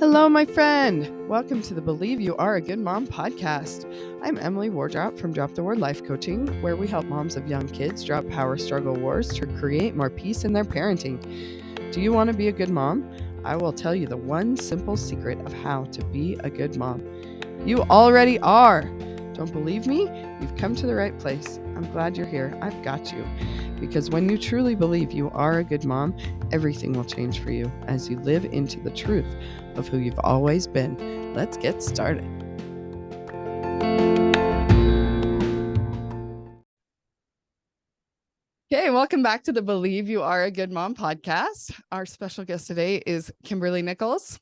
Hello, my friend. Welcome to the Believe You Are a Good Mom podcast. I'm Emily Wardrop from Drop the Word Life Coaching, where we help moms of young kids drop power struggle wars to create more peace in their parenting. Do you want to be a good mom? I will tell you the one simple secret of how to be a good mom. You already are. Don't believe me? You've come to the right place. I'm glad you're here. I've got you. Because when you truly believe you are a good mom, everything will change for you as you live into the truth of who you've always been. Let's get started. Okay, welcome back to the Believe You Are a Good Mom podcast. Our special guest today is Kimberly Nichols.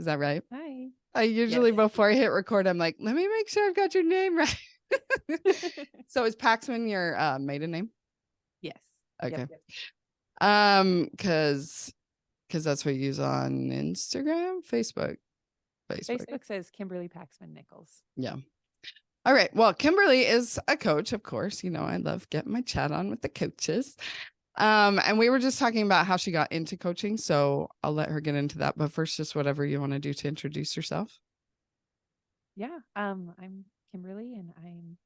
Is that right? Hi. I usually, Yes. before I hit record, I'm like, let me make sure I've got your name right. So is Paxman your maiden name? Yes. Okay. Yep. Because that's what you use on Instagram, Facebook. Facebook says Kimberly Paxman Nichols. Yeah. All right. Well, Kimberly is a coach, of course. You know, I love getting my chat on with the coaches. And we were just talking about how she got into coaching. So I'll let her get into that. But first, just whatever you want to do to introduce yourself. Yeah. I'm Kimberly and I'm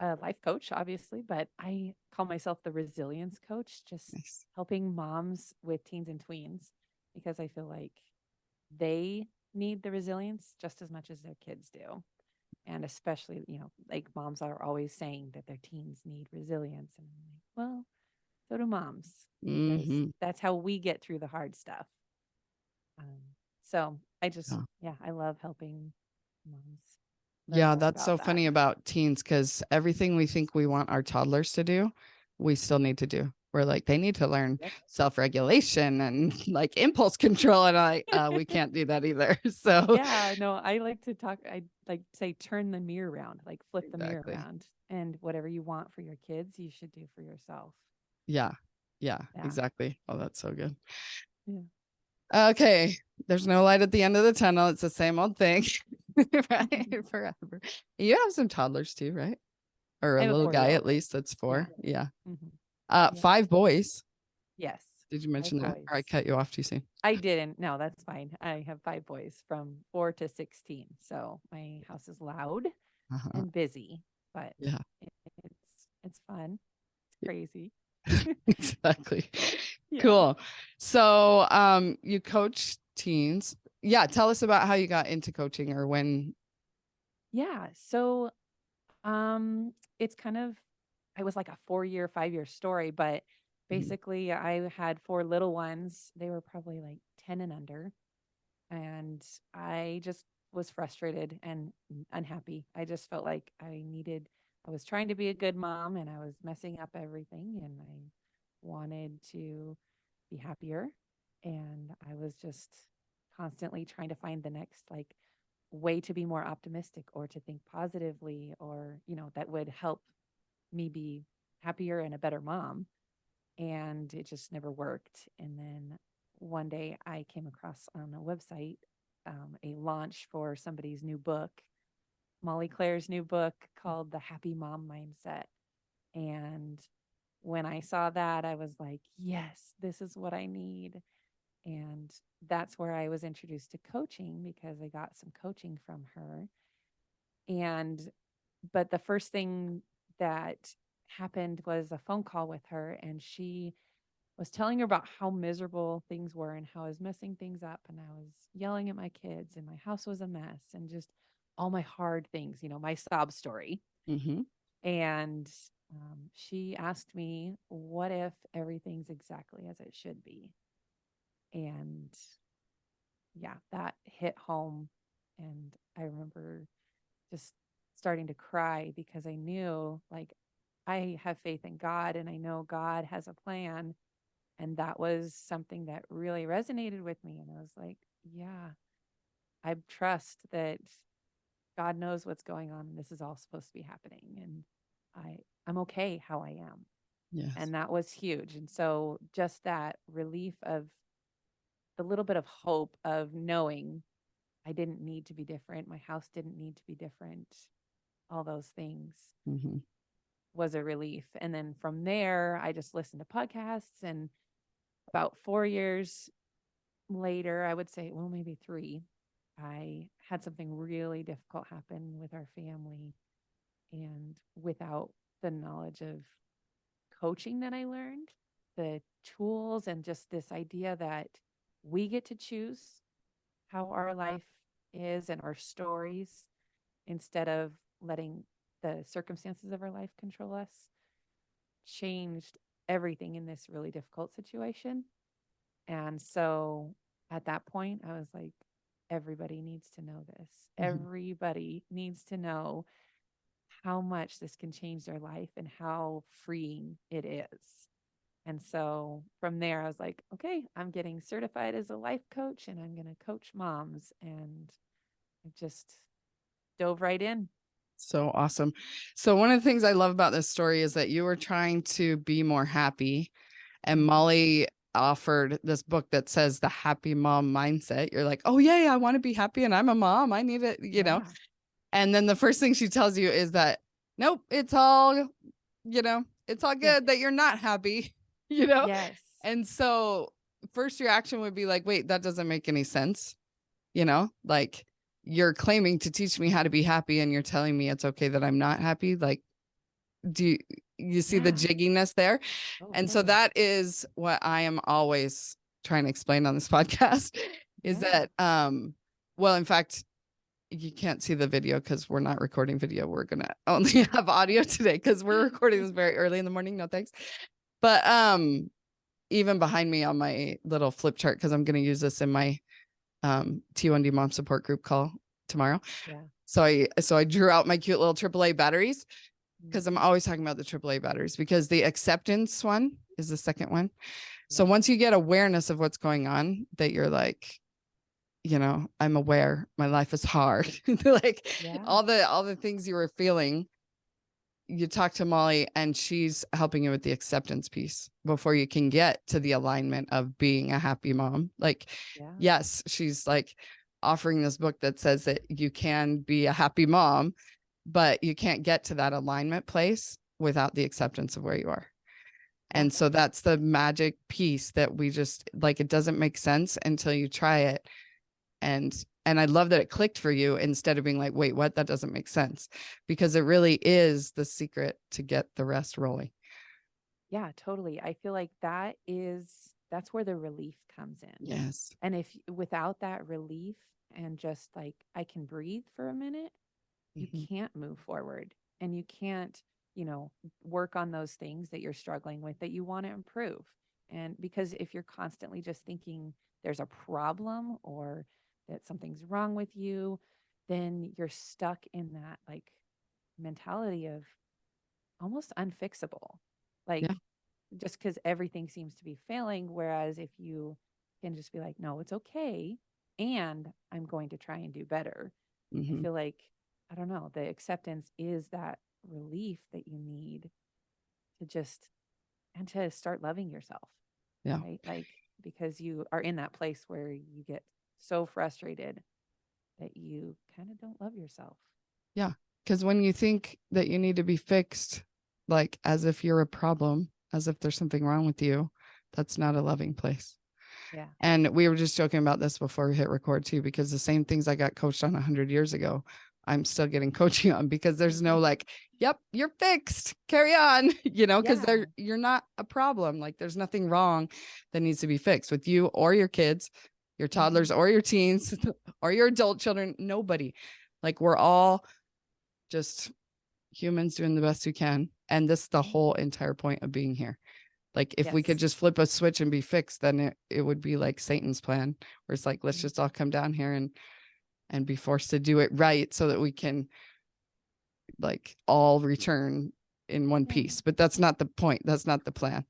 a life coach, obviously, but I call myself the resilience coach, just Nice. helping moms with teens and tweens because I feel like they need the resilience just as much as their kids do. And especially, like moms are always saying that their teens need resilience. And I'm like, well, so do moms because that's how we get through the hard stuff. So I just, I love helping moms. Yeah, that's so funny about teens because everything we think we want our toddlers to do, we still need to do. We're like, they need to learn self-regulation and like impulse control. And we can't do that either. So yeah, no, I like to talk. I like say, turn the mirror around, like flip the mirror around, and whatever you want for your kids, you should do for yourself. Yeah, exactly. Oh, that's so good. Yeah. Okay. There's no light at the end of the tunnel. It's the same old thing, right? Forever. You have some toddlers too, right? Or a little guy at least that's 4. Yeah. 5 boys. Yes. Did you mention that? Or I cut you off too soon? I didn't. No, that's fine. I have 5 boys from 4 to 16. So my house is loud and busy, but yeah, it's fun. It's crazy. Exactly. Cool. So you coach teens. Yeah, tell us about how you got into coaching or when. Yeah. So it's kind of I was like a 4-year, 5-year story, but basically I had 4 little ones. They were probably like 10 and under. And I just was frustrated and unhappy. I just felt like I was trying to be a good mom and I was messing up everything and I wanted to be happier. And I was just constantly trying to find the next like way to be more optimistic or to think positively or, that would help me be happier and a better mom. And it just never worked. And then one day I came across on a website a launch for somebody's new book, Molly Claire's new book called The Happy Mom Mindset. And when I saw that, I was like, yes, this is what I need. And that's where I was introduced to coaching because I got some coaching from her. But the first thing that happened was a phone call with her, and she was telling her about how miserable things were and how I was messing things up and I was yelling at my kids and my house was a mess and just all my hard things, my sob story. And she asked me, what if everything's exactly as it should be? And yeah, that hit home. And I remember just starting to cry because I knew like I have faith in God and I know God has a plan. And that was something that really resonated with me. And I was like, yeah, I trust that God knows what's going on. And this is all supposed to be happening. And I'm okay how I am. Yes. And that was huge. And so just that relief of the little bit of hope of knowing I didn't need to be different. My house didn't need to be different. All those things was a relief. And then from there, I just listened to podcasts and about 4 years later, I would say, well, maybe 3, I had something really difficult happen with our family. And without the knowledge of coaching that I learned, the tools, and just this idea that we get to choose how our life is and our stories instead of letting the circumstances of our life control us, changed everything in this really difficult situation. And so at that point, I was like, everybody needs to know this. Mhm. Everybody needs to know how much this can change their life and how freeing it is. And so from there, I was like, okay, I'm getting certified as a life coach and I'm going to coach moms. And I just dove right in. So awesome. So one of the things I love about this story is that you were trying to be more happy, and Mhm. Molly offered this book that says the happy mom mindset. You're like, oh yeah, I want to be happy and I'm a mom. I need it. Yeah. And then the first thing she tells you is that, nope, it's all, it's all Yeah. good that you're not happy, you know? Yes. And so first reaction would be like, wait, that doesn't make any sense. Like, you're claiming to teach me how to be happy and you're telling me it's okay that I'm not happy. Like, do you see the Yeah. jigginess there? Oh, And so totally. that is what I am always trying to explain on this podcast is Yeah. that, well, in fact, you can't see the video because we're not recording video. We're going to only have audio today because we're recording this very early in the morning. No thanks. But, even behind me on my little flip chart, because I'm going to use this in my T1D mom support group call tomorrow. Yeah. So I drew out my cute little AAA batteries, because I'm Mhm. always talking about the AAA batteries, because the acceptance one is the second one. So Yeah. once you get awareness of what's going on, that you're like, I'm aware my life is hard. Like Yeah. all the things you were feeling, you talk to Molly and she's helping you with the acceptance piece before you can get to the alignment of being a happy mom. Like, Yeah. yes, she's like offering this book that says that you can be a happy mom, but you can't get to that alignment place without the acceptance of where you are. Yeah. And so that's the magic piece that we just like, it doesn't make sense until you try it. And I love that it clicked for you instead of being like, wait, what? That doesn't make sense, because it really is the secret to get the rest rolling. Yeah, totally. I feel like that's where the relief comes in. Yes. And if without that relief and just like I can breathe for a minute, you Mhm. can't move forward and you can't, work on those things that you're struggling with that you want to improve. And because if you're constantly just thinking there's a problem or that something's wrong with you, then you're stuck in that like mentality of almost unfixable. Yeah. Like just because everything seems to be failing. Whereas if you can just be like, no, it's okay. And I'm going to try and do better. I Hmm. feel like, I don't know, the acceptance is that relief that you need to just, and to start loving yourself, Yeah. right? Like, because you are in that place where you get so frustrated that you kind of don't love yourself. Yeah. Because when you think that you need to be fixed, like as if you're a problem, as if there's something wrong with you, that's not a loving place. Yeah. And we were just joking about this before we hit record too, because the same things I got coached on 100 years ago, I'm still getting coaching on, because there's no like, yep, you're fixed, carry on, because Yeah. you're not a problem. Like, there's nothing wrong that needs to be fixed with you or your kids, your Mhm. toddlers or your teens or your adult children. Nobody. Like, we're all just humans doing the best we can. And this is the Yeah. whole entire point of being here. Like, if we could Yes. just flip a switch and be fixed, then it would be like Satan's plan, where it's like, let's Mhm. just all come down here and be forced to do it right so that we can like all return in one Yeah. piece. But that's not the point. That's not the plan.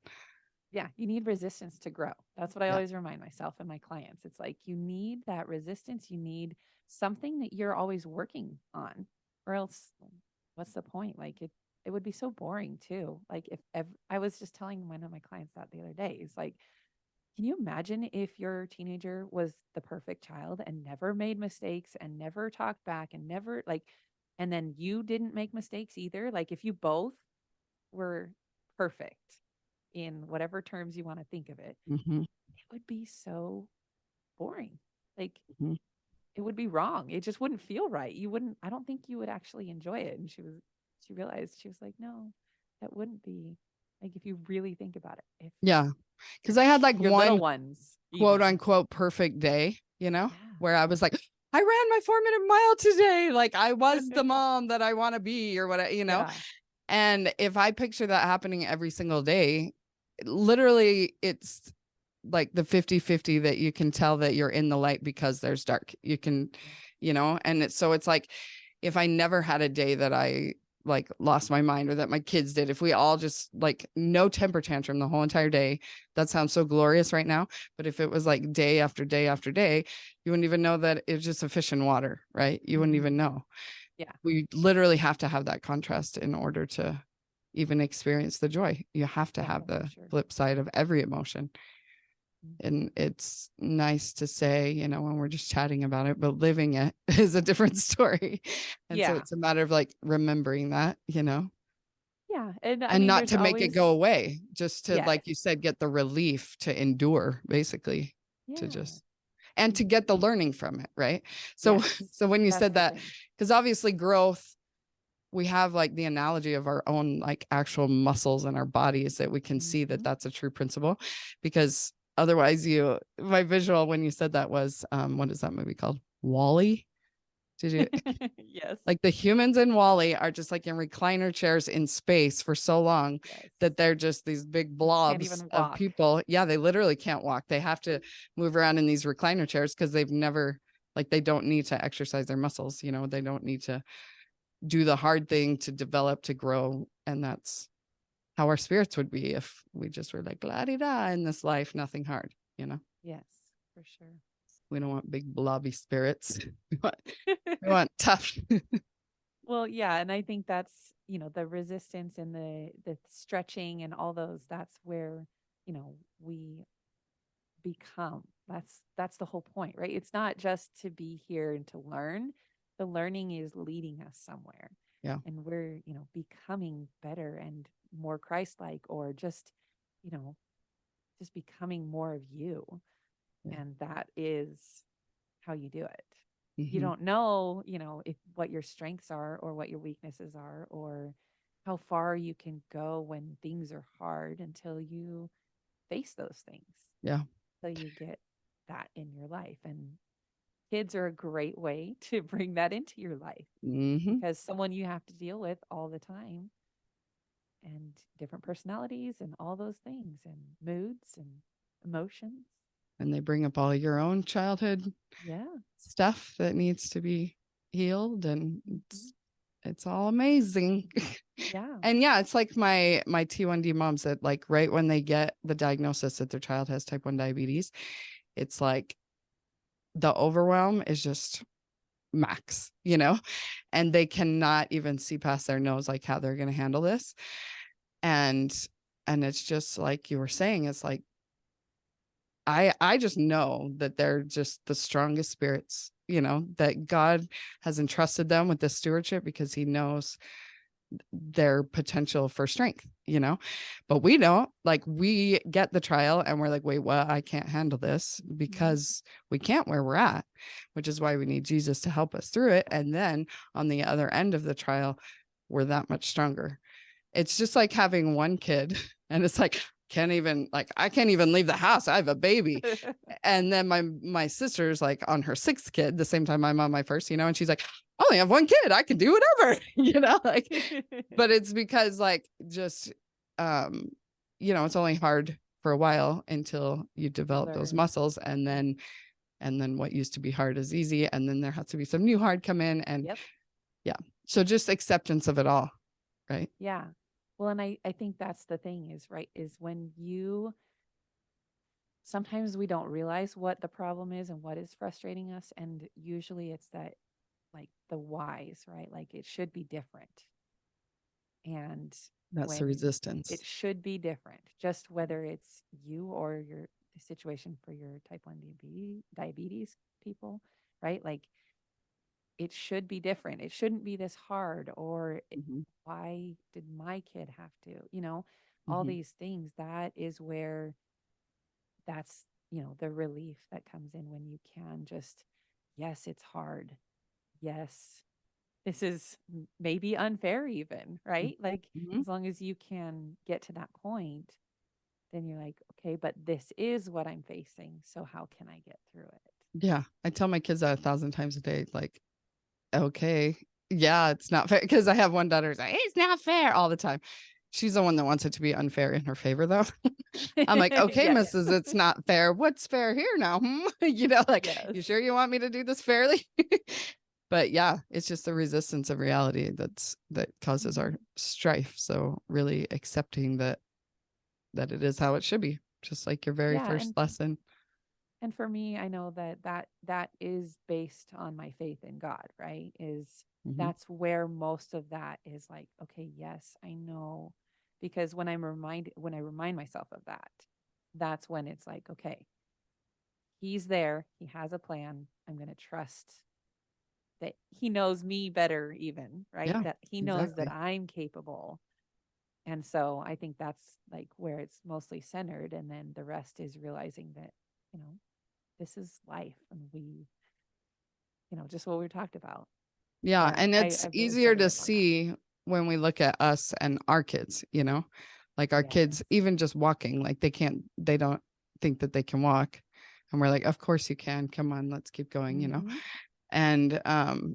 Yeah, you need resistance to grow. That's what I Yeah. always remind myself and my clients. It's like you need that resistance. You need something that you're always working on, or else what's the point? Like it would be so boring too. Like if I was just telling one of my clients that the other day, it's like, can you imagine if your teenager was the perfect child and never made mistakes and never talked back and never like, and then you didn't make mistakes either? Like if you both were perfect in whatever terms you want to think of it, Mm-hmm. it would be so boring. Like, Mm-hmm. it would be wrong. It just wouldn't feel right. I don't think you would actually enjoy it. And she realized, she was like, no, that wouldn't be like, if you really think about it, Yeah. if Cause I had like your little one ones, quote even. unquote perfect day, Yeah. where I was like, I ran my 4-minute mile today. Like I was the mom that I want to be or whatever. Yeah. And if I picture that happening every single day, literally it's like the 50-50 that you can tell that you're in the light because there's dark. You can, and it's like, if I never had a day that I like lost my mind or that my kids did, if we all just like no temper tantrum the whole entire day, that sounds so glorious right now. But if it was like day after day after day, you wouldn't even know that it was just a fish in water, right? You wouldn't even know. Yeah. We literally have to have that contrast in order to even experience the joy. You have to have the flip side of every emotion. And it's nice to say, when we're just chatting about it, but living it is a different story. And so it's a matter of like remembering that, Yeah. And I and mean, not there's to make it go always, away, just to, like you said, get the relief to endure, basically, to just, and to get the learning from it. Right. So, so when you said that, because obviously growth, we have like the analogy of our own like actual muscles in our bodies that we can see that that's a true principle, because otherwise my visual when you said that was what is that movie called? Wall-E? Did you? Yes. Like the humans in Wall-E are just like in recliner chairs in space for so long that they're just these big blobs of people. Yeah, they literally can't walk. They have to move around in these recliner chairs because they've never, like, they don't need to exercise their muscles. They don't need to do the hard thing to develop, to grow. And that's how our spirits would be if we just were like la-di-da in this life, nothing hard. Yes, for sure. We don't want big blobby spirits. We want tough. Well, yeah, and I think that's, the resistance and the stretching and all those, that's where, we become. That's the whole point, right? It's not just to be here and to learn. The learning is leading us somewhere. Yeah. And we're, becoming better and more Christ-like, or just, just becoming more of you. Yeah. And that is how you do it. You Mm-hmm. don't know, if what your strengths are or what your weaknesses are, or how far you can go when things are hard, until you face those things. Yeah. So you get that in your life. And kids are a great way to bring that into your life, because someone you have to deal with all the time, and different personalities and all those things and moods and emotions. And they bring up all your own childhood stuff that needs to be healed, and it's all amazing. Yeah. And yeah, it's like my T1D moms that, like, right when they get the diagnosis that their child has type 1 diabetes, it's like the overwhelm is just max, and they cannot even see past their nose, like how they're going to handle this. And it's just like you were saying, it's like, I just know that they're just the strongest spirits, that God has entrusted them with this stewardship because he knows their potential for strength, but we don't. Like, we get the trial and we're like, wait, what? I can't handle this, because we can't where we're at, which is why we need Jesus to help us through it. And then on the other end of the trial, we're that much stronger. It's just like having one kid and it's like, I can't even leave the house. I have a baby. And then my sister's like on her 6th kid, the same time I'm on my 1st, and she's like, I only have one kid. I can do whatever, like, but it's because, like, just, it's only hard for a while until you develop those muscles. And then what used to be hard is easy. And then there has to be some new hard come in. And so just acceptance of it all. Right. Yeah. Well, and I think that's the thing is, right, is when sometimes we don't realize what the problem is and what is frustrating us. And usually it's that, like, the whys, right? Like, it should be different. And that's the resistance. It should be different, just whether it's you or the situation for your type 1 diabetes people, right? Like, it should be different. It shouldn't be this hard, or why did my kid have to, all these things. That is where that's, the relief that comes in when you can just yes, it's hard. Yes, this is maybe unfair, even, right? Like, Mm-hmm. as long as you can get to that point, then you're like, okay, but this is what I'm facing. So how can I get through it? Yeah. I tell my kids that 1,000 times a day. Like, okay, yeah, it's not fair. Because I have one daughter who's like, it's not fair all the time. She's the one that wants it to be unfair in her favor, though. I'm like, okay, Yes. Mrs. It's not fair. What's fair here now? Like, Yes. you sure you want me to do this fairly? But yeah, it's just the resistance of reality that causes our Mhm. strife. So really accepting that it is how it should be, just like your very Yeah, first lesson. and for me, I know that is based on my faith in God, right? Is Mm-hmm. That's where most of that is like, okay, yes, I know, because when I remind myself of that, that's when it's like, okay, he's there, he has a plan. I'm going to trust that he knows me better, even, right? Yeah, That he knows that exactly. I'm capable. And so I think that's like where it's mostly centered. And then the rest is realizing that, you know, this is life, and just what we talked about. Yeah, But and it's I've really easier centered to up on that. see when we look at us and our kids, like our Yes. kids, even just walking, like they don't think that they can walk. And we're like, of course you can. Come on, let's keep going. Mm-hmm. And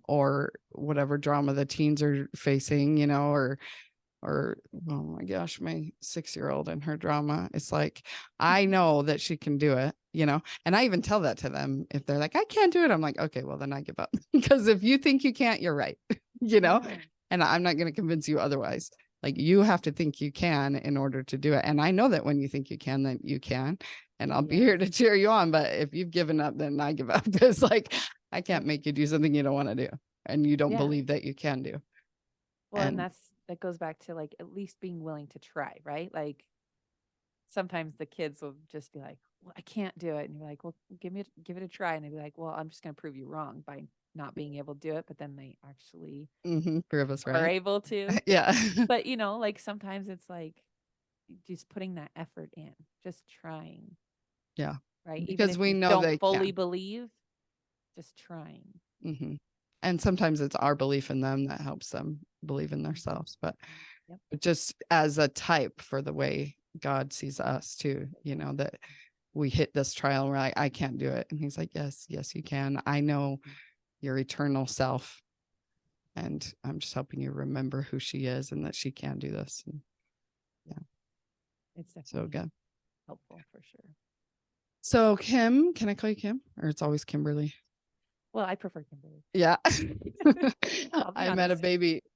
or whatever drama the teens are facing, or oh my gosh, my 6-year-old and her drama. It's like, I know that she can do it. And I even tell that to them. If they're like, I can't do it, I'm like, okay, well then I give up. Because if you think you can't, you're right. you know Yeah. and I'm not going to convince you otherwise. Like, you have to think you can in order to do it. And I know that when you think you can, then you can. And I'll be Yes. here to cheer you on. But if you've given up, then I give up. It's like, I can't Yep. make you do something you don't want to do and you don't Yeah. believe that you can do. Well, and And that goes back to like at least being willing to try, right? Like sometimes the kids will just be like, "Well, I can't do it," and you're like, "Well, give it a try," and they'd be like, "Well, I'm just going to prove you wrong by not being able to do it," but then they actually prove us are right. able to. Yeah. But like sometimes it's like just putting that effort in, just trying, Yeah. right? Even Because if we you know don't they fully can. believe, just trying. hmm And sometimes it's our belief in them that helps them believe in Mhm. themselves. But Yep. just as a type for the way God sees us too, that we hit this trial and we're like, I can't do it. And he's like, yes, yes, you can. I know your eternal self. And I'm just helping you remember who she is and that she can do this. And Yeah. It's so definitely good. helpful for sure. So Kim, can I call you Kim? Or it's always Kimberly? Well, I prefer Kimberly. Yeah. I'll be honest.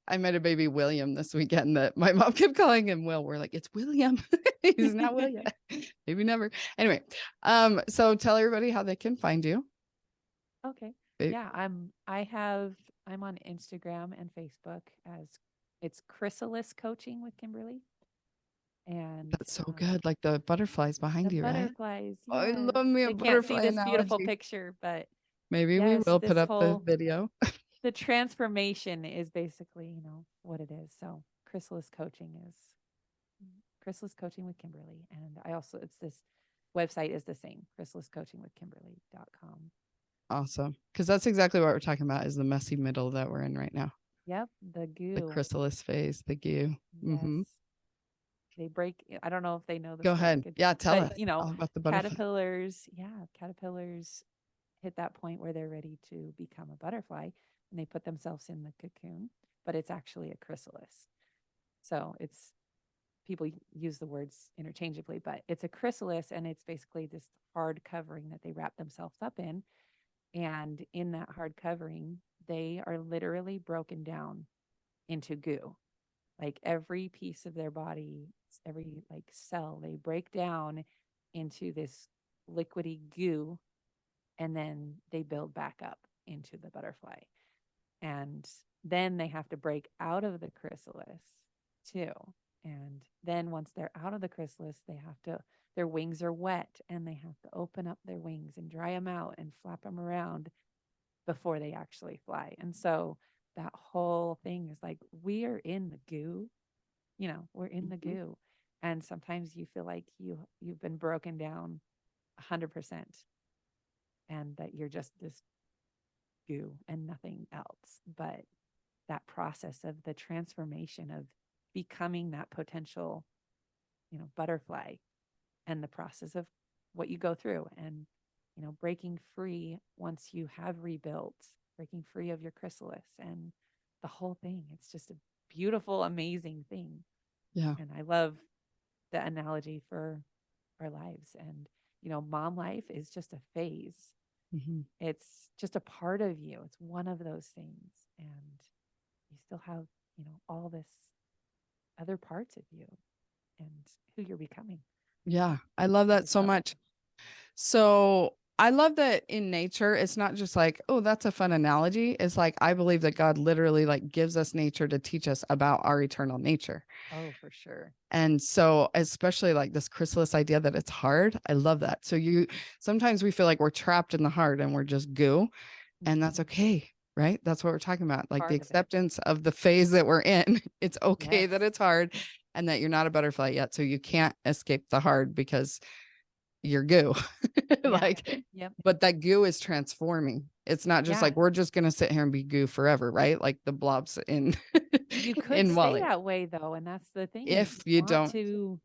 I met a baby William this weekend that my mom kept calling him Will. We're like, it's William. He's not William. Maybe never. Anyway, so tell everybody how they can find you. Okay. Ba- Yeah, I'm on Instagram and Facebook as it's Chrysalis Coaching with Kimberly. And That's so good. Like the butterflies the behind you, right? butterflies, I yes. love me a They can't see butterfly this beautiful analogy. picture, but Maybe we yes, will put up the video. the transformation is basically, what it is. So Chrysalis Coaching with Kimberly. And I also, it's this website is the same, chrysaliscoachingwithkimberly.com. Awesome. Because that's exactly what we're talking about, is the messy middle that we're in right now. Yep. The The goo. chrysalis phase, the goo. Yes. They break, I don't know if they know the Go story, ahead. Yeah, tell but us all about the butterfly. caterpillars hit that point where they're ready to become a butterfly and they put themselves in the cocoon, but it's actually a chrysalis. So it's people use the words interchangeably, but it's a chrysalis and it's basically this hard covering that they wrap themselves up in. And in that hard covering, they are literally broken down into goo. Like every piece of their body, every like cell, they break down into this liquidy goo and then they build back up into the butterfly. And then they have to break out of the chrysalis too. And then once they're out of the chrysalis, their wings are wet and they have to open up their wings and dry them out and flap them around before they actually fly. And so that whole thing is like, we are in the goo, we're in the Mhm. goo. And sometimes you feel like you've been broken down 100% and that you're just this goo and nothing else. But that process of the transformation of becoming that potential, butterfly, and the process of what you go through, and, breaking free once you have rebuilt, breaking free of your chrysalis and the whole thing. It's just a beautiful, amazing thing. Yeah. And I love the analogy for our lives. And, mom life is just a phase. Mm-hmm. It's just a part of you. It's one of those things. And you still have, all this other parts of you and who you're becoming. Yeah. I love that so much. So I love that in nature, it's not just like, oh, that's a fun analogy. It's like, I believe that God literally like gives us nature to teach us about our eternal nature. Oh, for sure. And so, especially like this chrysalis idea that it's hard. I love that. So sometimes we feel like we're trapped in the hard and we're just goo, and that's okay. Right. That's what we're talking about. Like the acceptance of the phase that we're in. It's okay that it's hard and that you're not a butterfly yet. So you can't escape the hard because you're goo. But that goo is transforming. It's not just like, we're just going to sit here and be goo forever. Right. Like the blobs in, you could in stay Wally. that way though. And that's the thing. If you don't, you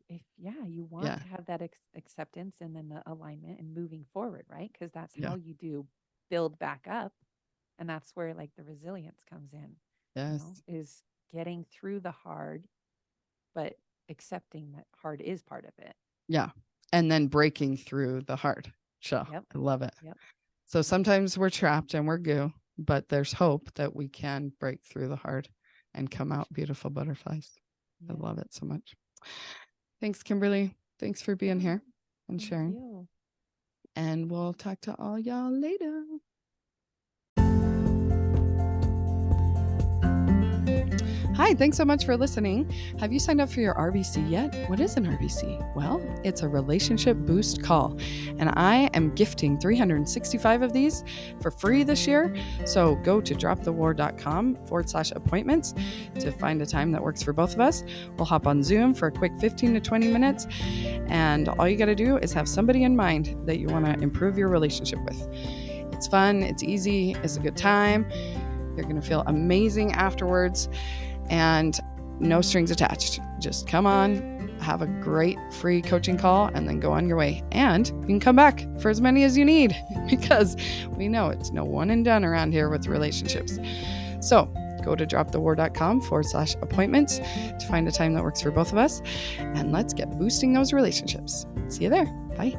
want to have that acceptance and then the alignment and moving forward. Right. Cause that's how you do build back up. And that's where like the resilience comes in. Yes. Is getting through the hard, but accepting that hard is part of it. Yeah. And then breaking through the hard. So I love it. So sometimes we're trapped and we're goo, but there's hope that we can break through the hard and come out beautiful butterflies. I love it so much. Thanks, Kimberly. Thanks for being here and sharing. And we'll talk to all y'all later. Hi, thanks so much for listening. Have you signed up for your RBC yet? What is an RBC? Well, it's a relationship boost call, and I am gifting 365 of these for free this year. So go to dropthewar.com/appointments to find a time that works for both of us. We'll hop on Zoom for a quick 15 to 20 minutes, and all you got to do is have somebody in mind that you want to improve your relationship with. It's fun, it's easy, it's a good time. You're going to feel amazing afterwards. And no strings attached. Just come on, have a great free coaching call, and then go on your way. And you can come back for as many as you need because we know it's no one and done around here with relationships. So go to dropthewar.com/appointments to find a time that works for both of us. And let's get boosting those relationships. See you there. Bye.